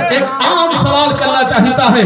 ایک عام سوال کرنا چاہتا ہے،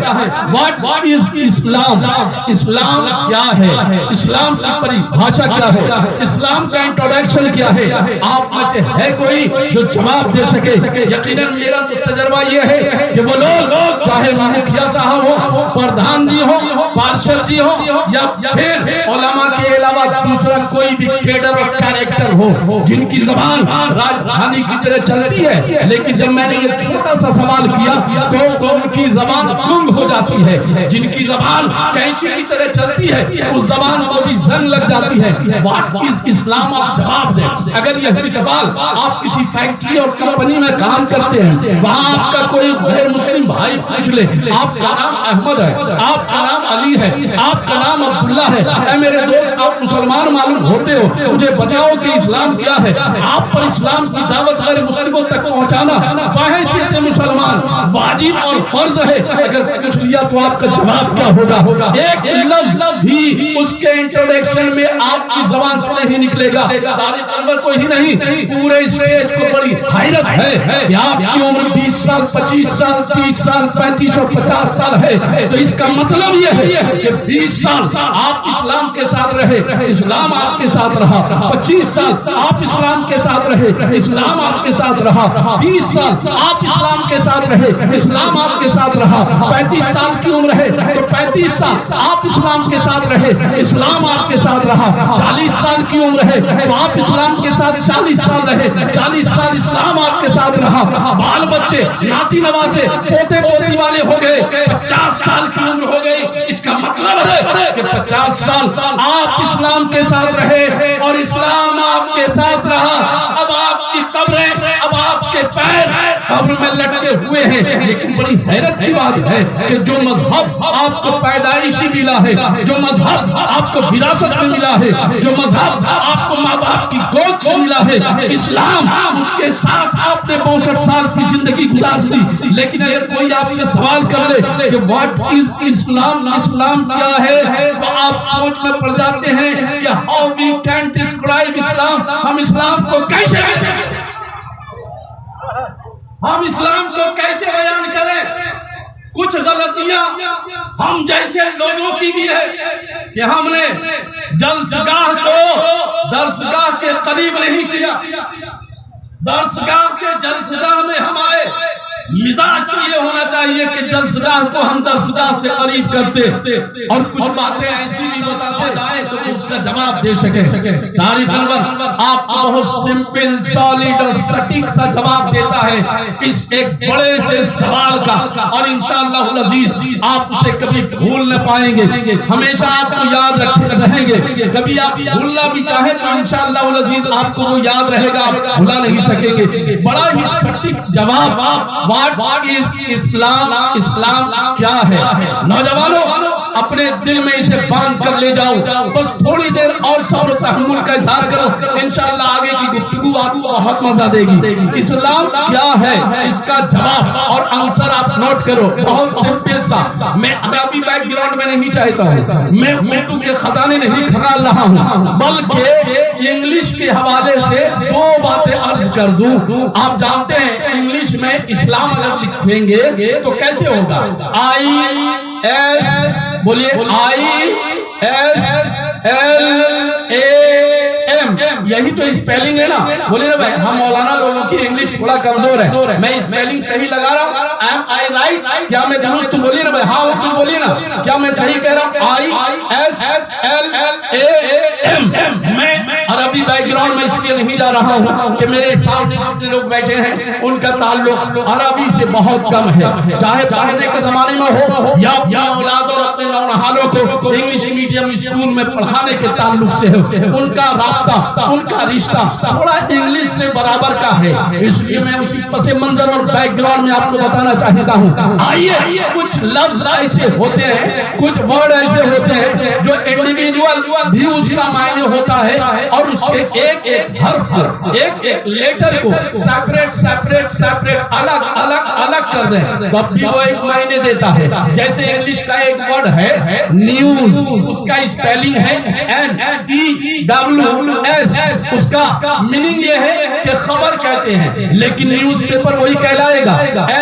what is اسلام؟ اسلام کیا ہے؟ اسلام کی پریبھاشا کیا ہے؟ اسلام کا انٹروڈکشن کیا ہے؟ آپ میں سے ہے کوئی جو جواب دے سکے؟ یقیناً میرا تو تجربہ یہ ہے کہ وہ لوگ چاہے مکھیا صاحب ہو، پردھان جی ہو، پارشد جی ہو، یا پھر علماء کے علاوہ دوسرا کوئی بھی کیڈر اور کریکٹر ہو، جن کی زبان راجدھانی کی طرح چلتی ہے، لیکن جب میں نے یہ چھوٹا سا سوال کیا تو ان کی زبان گنگ ہو جاتی ہے۔ جن کی زبان کینچی کی طرح چلتی ہے، اس زبان کو بھی زن لگ جاتی ہے۔ واٹ از اسلام؟ آپ جواب دیں۔ اگر یہ سوال آپ کسی فیکٹری اور کمپنی میں کام کرتے ہیں، وہاں آپ کا کوئی غیر مسلم بھائی پوچھ لے آپ کا نام احمد ہے، آپ کا نام علی ہے، آپ کا نام عبداللہ ہے، اے میرے دوست آپ مسلمان معلوم ہوتے ہو، مجھے بتاؤ کہ اسلام کیا ہے؟ آپ پر اسلام کی دعوت غیر مسلموں تک پہنچانا بحیثیت مسلمان واجب اور فرض ہے۔ اگر پوچھ لیا تو آپ کا جواب کیا ہوگا؟ ایک لفظ بھی اس کے انٹروڈکشن میں آپ کی زبان سے نہیں نکلے گا۔ طارق انور کو ہی نہیں، پورے اسٹیج کو بڑی حیرت ہے کہ آپ کی عمر 20 سال، 25 سال، 30 سال، 35 اور 50 سال ہے، تو اس کا مطلب یہ ہے کہ 20 سال آپ اسلام کے ساتھ رہے، اسلام آپ کے ساتھ رہا، 25 سال آپ اسلام کے ساتھ رہے، اسلام آپ کے ساتھ رہا، 30 سال آپ اسلام کے ساتھ رہے، اسلام آپ کے ساتھ رہا، 35 سال کی عمر ہے تو 35 سال آپ اسلام کے ساتھ رہے، اسلام آپ کے ساتھ رہا، 40 سال کی عمر ہے تو آپ اسلام کے ساتھ 40 سال رہے، 40 سال اسلام آپ کے ساتھ رہا، بال بچے ناتی نوازے پوتے پوتی والے ہو گئے، 50 سال کی عمر ہو گئی۔ اس کا مطلب ہے کہ 50 سال آپ اسلام کے ساتھ رہے اور اسلام آپ کے ساتھ رہا۔ اب آپ کی قبریں، اب آپ کے پیر قبر میں لٹکے ہوئے ہیں، لیکن بڑی حیرت کی بات ہے کہ جو مذہب آپ کو پیدائشی ملا ہے، جو مذہب آپ کو وراثت میں ملا ہے، جو مذہب آپ کو ماں باپ کی گود سے ملا ہے، اسلام، اس کے ساتھ آپ نے 62 سال کی زندگی گزار دی۔ لیکن اگر کوئی آپ سے سوال کر لے کہ واٹ از اسلام، اسلام کیا ہے، تو آپ سوچ میں پڑ جاتے ہیں کہ ہاؤ وی کین ڈسکرائب اسلام، ہم اسلام کو کیسے ہم اسلام کو کیسے بیان کریں؟ کچھ غلطیاں ہم جیسے لوگوں کی بھی ہے کہ ہم نے جلسگاہ کو درسگاہ کے قریب نہیں کیا، درسگاہ سے جلسگاہ میں ہم آئے۔ مزاج تو یہ ہونا چاہیے کہ جلسگاہ کو ہم درسگاہ سے قریب کرتے اور کچھ باتیں ایسی بھی بتاتے جائیں تو اس کا جواب دے سکے۔ طارق انور آپ کو بہت سمپل، سالڈ اور سٹیک سا جواب دیتا ہے اس ایک بڑے سے سوال کا، اور انشاءاللہ العزیز آپ اسے کبھی بھول نہ پائیں گے، ہمیشہ آپ کو یاد رہیں گے۔ کبھی آپ بھولنا بھی چاہیں تو انشاءاللہ العزیز آپ کو وہ یاد رہے گا، آپ بھولا نہیں سکیں گے۔ بڑا ہی سٹیک جواب، واٹ از اسلام، اسلام کیا ہے؟ نوجوانوں اپنے دل میں اسے باندھ کر لے جاؤ، بس تھوڑی دیر اور صبر و تحمل کا اظہار کرو، انشاءاللہ آگے کی گفتگو آپ کو بہت مزہ دے گی۔ اسلام کیا ہے، اس کا جواب اور آنسر آپ نوٹ کرو، بہت سمپل سا۔ میں عربی بیک گراؤنڈ میں نہیں چاہتا ہوں، میں اردو کے خزانے نہیں کھنگال رہا ہوں، بلکہ انگلش کے حوالے سے 2 باتیں عرض کر دوں۔ آپ جانتے ہیں انگلش میں اسلام اگر لکھیں گے تو کیسے ہوگا؟ ISLAM، یہی تو اسپیلنگ ہے نا؟ بولے نا بھائی، ہم مولانا لوگوں کی انگلش تھوڑا کمزور ہے، میں اسپیلنگ صحیح لگا رہا ہوں؟ Am I right؟ کیا میں درست بولیے نا بھائی؟ ہاں تو بولیے نا، کیا میں صحیح کہہ رہا ہوں؟ ISLAM۔ میں عربی بیک گراؤنڈ میں اس لیے نہیں جا رہا ہوں کہ میرے سامنے جتنے لوگ بیٹھے ہیں ان کا تعلق عربی سے بہت کم ہے، چاہے پڑھنے کے زمانے میں ہو یا اپنے اولاد اور اپنے نونہالوں کو انگلش میڈیم اسکول میں پڑھانے کے تعلق سے ہو، ان کا رابطہ، ان کا رشتہ تھوڑا انگلش سے برابر کا ہے۔ اس لیے میں اسی پس منظر اور بیک گراؤنڈ میں آپ کو بتانا چاہتا ہوں۔ آئیے کچھ لفظ ایسے ہوتے ہیں، کچھ ورڈ ایسے ہوتے ہیں جو انڈیویجول بھی اس کا معنی ہوتا ہے اور اس کے ایک ایک حرف کو، ایک ایک لیٹر کو سیپریٹ الگ کر دیں تب بھی وہ ایک معنی دیتا ہے. جیسے انگلش کا ایک ورڈ ہے نیوز، اس کا اسپیلنگ ہے NEWS، اس کا میننگ یہ ہے کہ خبر کہتے ہیں، لیکن نیوز پیپر وہی کہلائے گا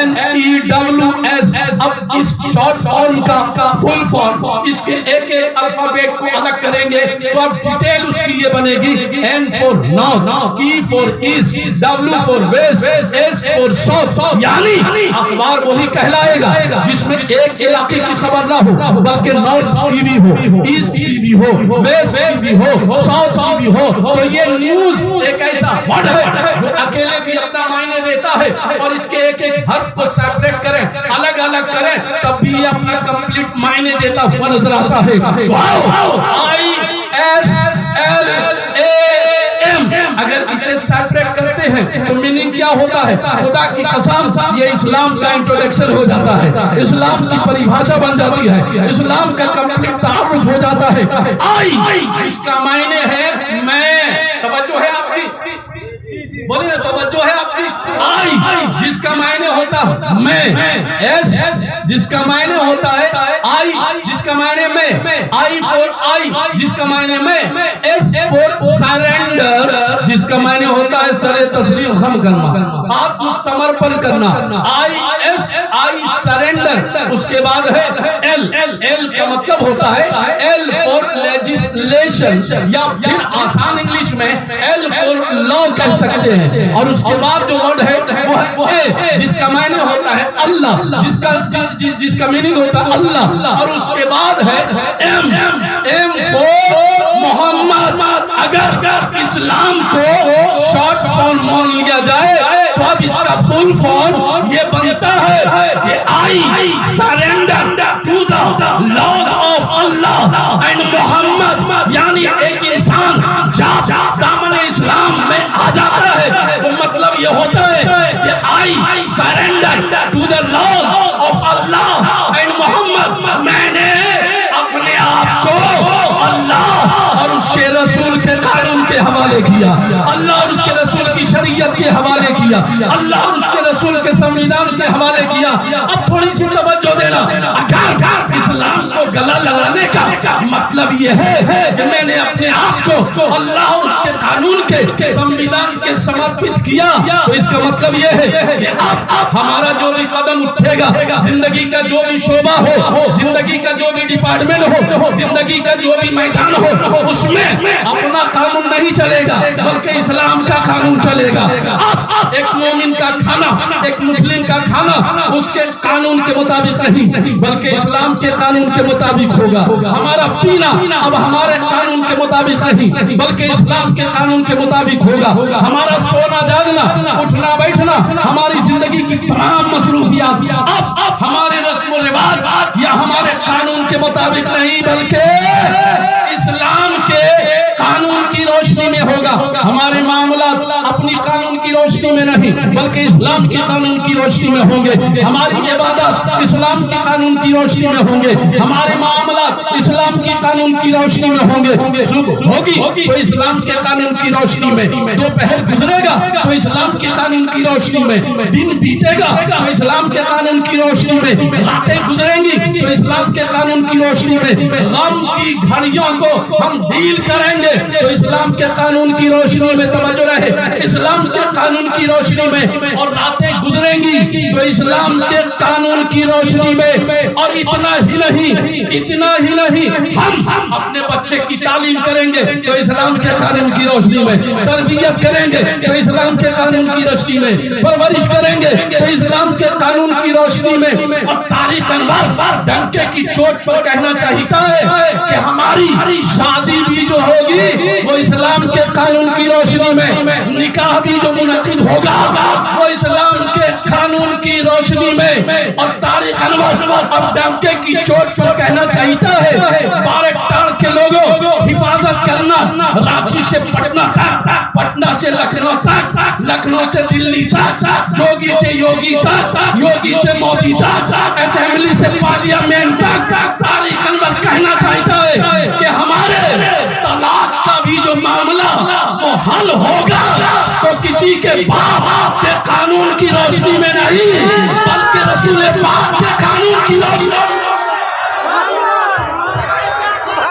NEWS. اب اس شارٹ فارم کا فل فارم، اس کے ایک ایک الفابیٹ کو الگ کریں گے تو اب ڈیٹیل اس کی یہ بنے گی N for north، E for east، W for west، S for south. یعنی اخبار وہی کہلائے گا جس میں ایک علاقے کی خبر نہ ہو بلکہ نارتھ کی بھی ہو، ایسٹ کی بھی ہو، ویسٹ کی بھی ہو، ساؤتھ کی بھی ہو. تو یہ نیوز ایک ایسا ورڈ ہے جو اکیلے بھی اپنا معنی دیتا ہے، اور اس کے ایک ایک حرف کو سیپریٹ کریں، الگ کریں تب بھی یہ اپنا کمپلیٹ معنی دیتا ہوا نظر آتا ہے. ISLAM اگر اسے سیپریٹ کرتے ہیں تو میننگ کیا ہوتا ہے؟ خدا کی قسم یہ اسلام کا انٹروڈکشن ہو جاتا ہے، اسلام کی پریبھاشا بن جاتی ہے، اسلام کا کمپلیٹ تعارف ہو جاتا ہے. آئی اس کا معنی ہے میں، توجہ ہے آپ کی، بولیے نا توجہ ہے آپ کی. آئی جس کا معنی ہوتا ہے میں، ایس جس کا معنی ہوتا ہے آئی جس کا معنی میں، آئی فور آئی جس کا معنی میں، ایس فور سرنڈر جس کا معنی ہوتا ہے سر تسلیم خم کرنا، آتم سمرپن کرنا. I S I surrender. اس کے بعد ہے ایل کا مطلب ہوتا ہے ایل فور لیجسلیشن، یا پھر آسان انگلش میں ایل فور لا کہہ سکتے ہیں. اور اس کے بعد جو ورڈ ہے وہ ہے اے جس کا معنی ہوتا ہے اللہ، جس کا میننگ ہوتا ہے اللہ. اور اس کے بعد ہے ایم فور محمد. اگر اسلام کو شارٹ فارم مان لیا جائے تو اب اس کا فل فارم یہ بنتا ہے کہ I surrender to the laws of Allah and Muhammad. یعنی ایک انسان جب دامن اسلام میں آ جاتا ہے تو مطلب یہ ہوتا ہے کہ I surrender to the laws of Allah and Muhammad. میں نے اپنے آپ کو اللہ اور اس کے رسول کے قانون کے حوالے کیا، اللہ اور اس کے رسول کی شریعت کے حوالے کیا، اللہ اور اس کے رسول کے سنویدھان کے حوالے کیا. اب تھوڑی سی توجہ دینا، اگر اسلام کو گلا لگانے کا مطلب یہ ہے کہ میں نے اپنے آپ کو اللہ اور اس کے قانون کے سنویدھان کے سمرپت کیا، تو اس کا مطلب یہ ہے کہ اب ہمارا جو بھی قدم اٹھے گا، زندگی کا جو بھی شعبہ ہو، زندگی کا جو بھی ڈپارٹمنٹ ہو، زندگی کا جو بھی میدان ہو، اس میں اپنا قانون نہیں چلے گا بلکہ اسلام کا قانون چلے گا. اب ایک مومن کا کھانا، ایک مسلم کا کھانا اس کے قانون کے مطابق نہیں بلکہ اسلام کے قانون کے مطابق ہوگا. ہمارا پینا اب ہمارے قانون کے مطابق نہیں بلکہ اسلام کے قانون کے مطابق ہوگا. ہمارا سونا جاگنا، اٹھنا بیٹھنا، ہماری زندگی کی تمام مصروفیات اب ہمارے رسم و رواج یا ہمارے قانون کے مطابق نہیں بلکہ اسلام کے قانون کی روشنی میں ہوگا. ہمارے معاملات اپنی قانون کی روشنی میں نہیں بلکہ اسلام کی قانون کی روشنی میں ہوں گے. ہماری عبادات اسلام کی قانون کی روشنی میں ہوں گے. ہمارے معاملات اسلام کی قانون کی روشنی میں ہوں گے. صبح ہوگی تو اسلام کے قانون کی روشنی میں، دوپہر گزرے گا تو اسلام کے قانون کی روشنی میں، دن بیتے گا تو اسلام کے قانون کی روشنی میں، راتیں گزریں گی تو اسلام کے قانون کی روشنی میں. غم کی گھڑیوں کو ہم ڈیل کریں گے تو اسلام کے قانون کی روشنی میں. توجہ رہے، اسلام کے قانون کی روشنی میں. اور راتیں گزریں گی تو اسلام کے قانون کی روشنی میں. اور اتنا ہی نہیں ہم اپنے بچے کی تعلیم کریں گے تو اسلام کے قانون کی روشنی میں، تربیت کریں گے تو اسلام کے قانون کی روشنی میں، پرورش کریں گے تو اسلام کے قانون کی روشنی میں. اور تاریخ انوار ڈنکے کی چوٹ پر کہنا چاہیتا ہے کہ ہماری شادی بھی جو ہوگی وہ اسلام کے قانون کی روشنی میں، نکاح بھی جو منعقد ہوگا وہ اسلام کے قانون کی روشنی میں. اور تاریخ انوار اب ڈنکے کی چوٹ پر کہنا چاہیتا ہے بارکٹار کے لوگوں حفاظت کرنا، رانچی سے پٹنہ تک، پٹنہ سے لکھنؤ تک، لکھنؤ سے دلی تک، جوگی سے یوگی تک، یوگی سے مودی تک، اسمبلی سے پارلیمنٹ تک. تاریخ انور کہنا چاہتا ہے کہ ہمارے طلاق کا بھی جو معاملہ وہ حل ہوگا تو کسی کے باپ کے قانون کی روشنی میں نہیں بلکہ رسول پاک کے قانون کی روشنی